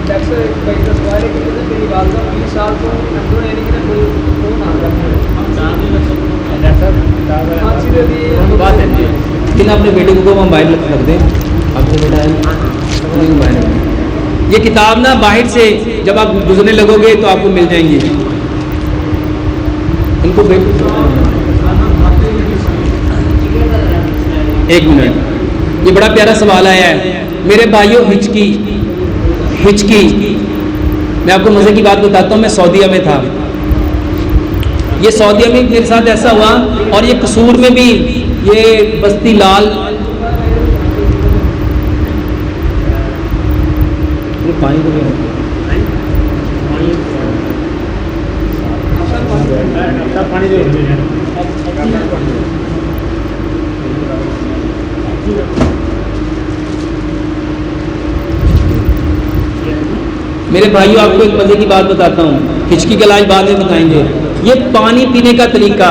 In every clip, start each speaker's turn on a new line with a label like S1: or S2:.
S1: Doctor بھائی کا سوال ہے کہ میری والدہ 20 سال تو اندر یعنی کہ کوئی فون آ رہا ہے
S2: لیکن اپنے بیٹے کو موبائل رکھ دیں. آپ کو بیٹا ہے موبائل رکھ دیں. یہ کتاب نا باہر سے جب آپ گزرنے لگو گے تو آپ کو مل جائیں گی. ان کو ایک منٹ. یہ بڑا پیارا سوال آیا ہے میرے بھائیوں. ہچکی میں آپ کو مزے کی بات بتاتا ہوں. میں سعودیہ میں تھا. یہ سعودیہ میں میرے ساتھ ایسا ہوا, اور یہ قصور میں بھی یہ بستی لال پانی کو میرے بھائیوں آپ کو ایک مزے کی بات بتاتا ہوں. ہچکی کا علاج بعد میں بتائیں گے. یہ پانی پینے کا طریقہ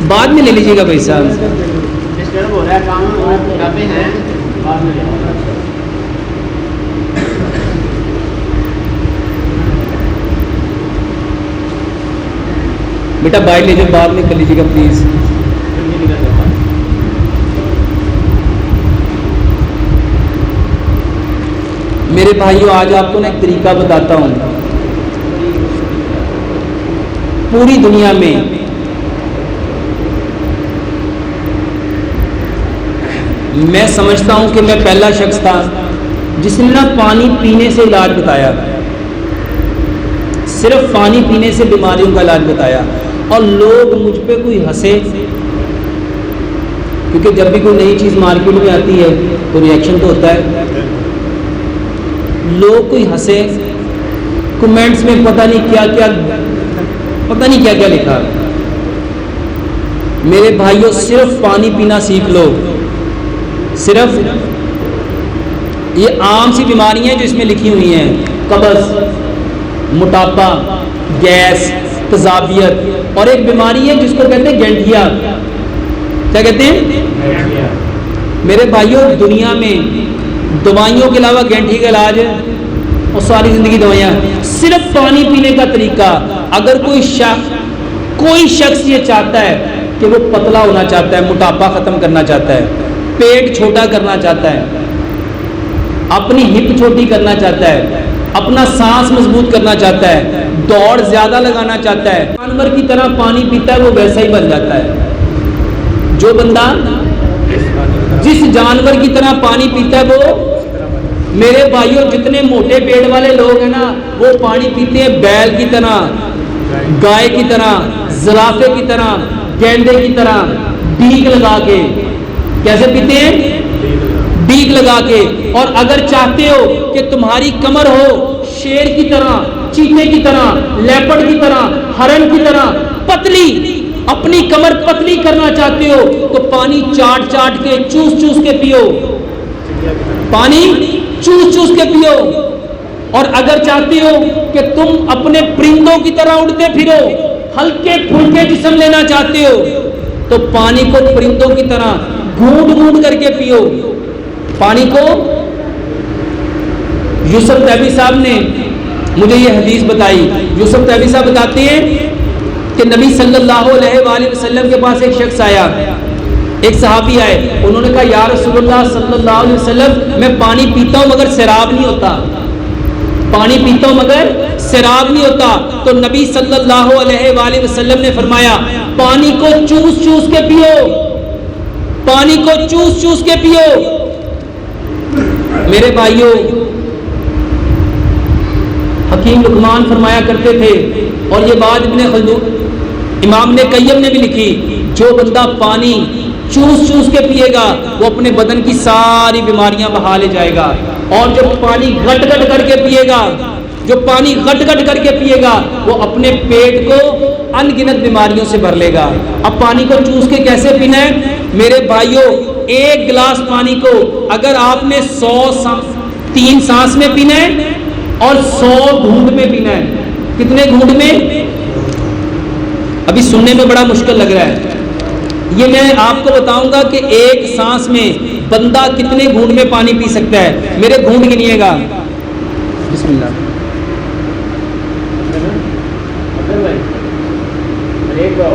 S2: بعد میں لے لیجیے گا بھائی صاحب. بیٹا باہر لے جاؤ, بعد میں کر لیجیے گا پلیز. میرے بھائیوں آج آپ کو نا ایک طریقہ بتاتا ہوں. پوری دنیا میں میں سمجھتا ہوں کہ میں پہلا شخص تھا جس نے نا پانی پینے سے علاج بتایا. صرف پانی پینے سے بیماریوں کا علاج بتایا. اور لوگ مجھ پہ کوئی ہنسے, کیونکہ جب بھی کوئی نئی چیز مارکیٹ میں آتی ہے تو ریئیکشن تو ہوتا ہے. لوگ کوئی ہنسے, کمنٹس میں پتہ نہیں کیا لکھا. میرے بھائیوں صرف پانی پینا سیکھ لو. صرف یہ عام سی بیماریاں جو اس میں لکھی ہوئی ہیں, قبض, موٹاپا, گیس, تذابیت, اور ایک بیماری ہے جس کو کہتے ہیں گینٹھیا. کیا کہتے ہیں میرے بھائیوں؟ دنیا میں دوائیوں کے علاوہ گینٹھی کا علاج ہے, اور ساری زندگی دوائیاں. صرف پانی پینے کا طریقہ. اگر کوئی شخص یہ چاہتا ہے کہ وہ پتلا ہونا چاہتا ہے, موٹاپا ختم کرنا چاہتا ہے, پیٹ چھوٹا کرنا چاہتا ہے, اپنی ہپ چھوٹی کرنا چاہتا ہے, اپنا سانس مضبوط کرنا چاہتا ہے, دوڑ زیادہ لگانا چاہتا ہے, جانور کی طرح پانی پیتا ہے وہ ویسا ہی بن جاتا ہے. جو بندہ جس جانور کی طرح پانی پیتا ہے وہ, میرے بھائیوں جتنے موٹے پیٹ والے لوگ ہیں نا وہ پانی پیتے ہیں بیل کی طرح, گائے کی طرح, زرافے کی طرح, گینڈے کی طرح, ڈیگ لگا کے. کیسے پیتے ہیں؟ ڈیگ لگا کے. اور اگر چاہتے ہو کہ تمہاری کمر ہو شیر کی طرح, چیتے کی طرح, لیپرڈ کی طرح, ہرن کی طرح پتلی, اپنی کمر پتلی کرنا چاہتے ہو تو پانی چاٹ چاٹ کے, چوس چوس کے پیو. پانی چوس چوس کے پیو. اور اگر چاہتے ہو کہ تم اپنے پرندوں کی طرح اڑتے پھرو, ہلکے پھلکے جسم لینا چاہتے ہو تو پانی کو پرندوں کی طرح گھونٹ گھونٹ کر کے پیو. پانی کو یوسف تیبی صاحب نے مجھے یہ حدیث بتائی. یوسف تیبی صاحب بتاتے ہیں کہ نبی صلی اللہ علیہ وآلہ وسلم کے پاس ایک شخص آیا, ایک صحابی آئے. انہوں نے کہا یا رسول اللہ صلی اللہ علیہ وسلم میں پانی پیتا ہوں مگر سیراب نہیں ہوتا. پانی پیتا ہوں مگر سیراب نہیں ہوتا. تو نبی صلی اللہ علیہ وآلہ وسلم نے فرمایا پانی کو چوس چوس کے پیو, پانی کو چوس چوس کے پیو. میرے بھائیوں حکیم لقمان فرمایا کرتے تھے, اور یہ بات ابن خلدون امام نے قیم نے بھی لکھی, جو بندہ پانی چوس چوس کے پیے گا وہ اپنے بدن کی ساری بیماریاں بہا لے جائے گا. اور جو پانی گھٹ گھٹ کر کے پیے گا, جو پانی گھٹ گھٹ کر کے پیے گا وہ اپنے پیٹ کو ان گنت بیماریوں سے بھر لے گا. اب پانی کو چوس کے کیسے پینا ہے میرے بھائیوں؟ ایک گلاس پانی کو اگر آپ نے 3 سانس میں پینا ہے اور 100 گھونٹ میں پینا ہے، کتنے گھونٹ میں؟ ابھی سننے میں بڑا مشکل لگ رہا ہے، یہ میں آپ کو بتاؤں گا کہ ایک سانس میں بندہ کتنے گھونٹ میں پانی پی سکتا ہے۔ میرے گھونٹ گنیے گا، بسم اللہ۔
S1: ایک بار